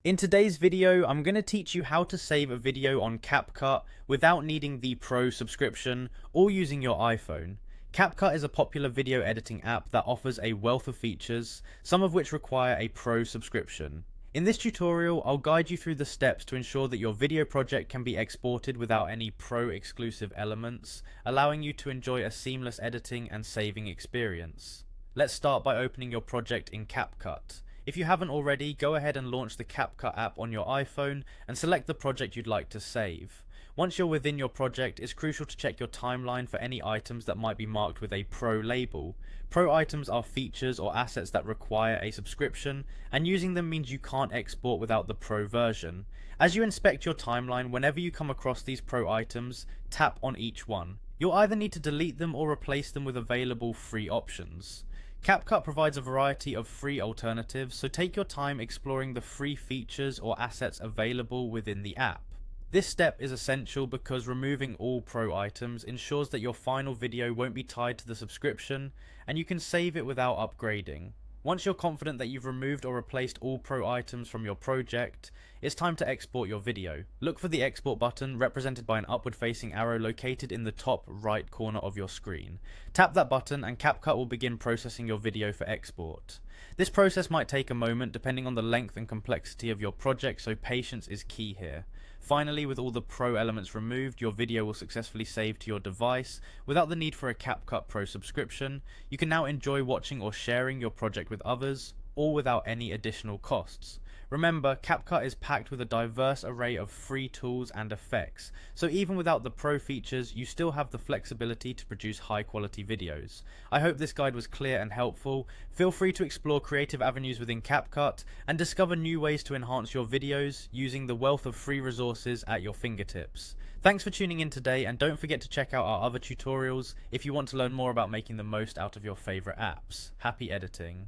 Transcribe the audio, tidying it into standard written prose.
In today's video, I'm going to teach you how to save a video on Capcut without needing the Pro subscription or using your iPhone. Capcut is a popular video editing app that offers a wealth of features, some of which require a Pro subscription. In this tutorial, I'll guide you through the steps to ensure that your video project can be exported without any Pro exclusive elements, allowing you to enjoy a seamless editing and saving experience. Let's start by opening your project in Capcut. If you haven't already, go ahead and launch the Capcut app on your iPhone and select the project you'd like to save. Once you're within your project, it's crucial to check your timeline for any items that might be marked with a Pro label. Pro items are features or assets that require a subscription, and using them means you can't export without the Pro version. As you inspect your timeline, whenever you come across these Pro items, tap on each one. You'll either need to delete them or replace them with available free options. Capcut provides a variety of free alternatives, so take your time exploring the free features or assets available within the app. This step is essential because removing all Pro items ensures that your final video won't be tied to the subscription, and you can save it without upgrading. Once you're confident that you've removed or replaced all Pro items from your project, it's time to export your video. Look for the export button represented by an upward facing arrow located in the top right corner of your screen. Tap that button and Capcut will begin processing your video for export. This process might take a moment depending on the length and complexity of your project, so patience is key here. Finally, with all the Pro elements removed, your video will successfully save to your device without the need for a Capcut Pro subscription. You can now enjoy watching or sharing your project with others, all without any additional costs. Remember, Capcut is packed with a diverse array of free tools and effects, so even without the Pro features, you still have the flexibility to produce high quality videos. I hope this guide was clear and helpful. Feel free to explore creative avenues within Capcut and discover new ways to enhance your videos using the wealth of free resources at your fingertips. Thanks for tuning in today, and don't forget to check out our other tutorials if you want to learn more about making the most out of your favorite apps. Happy editing!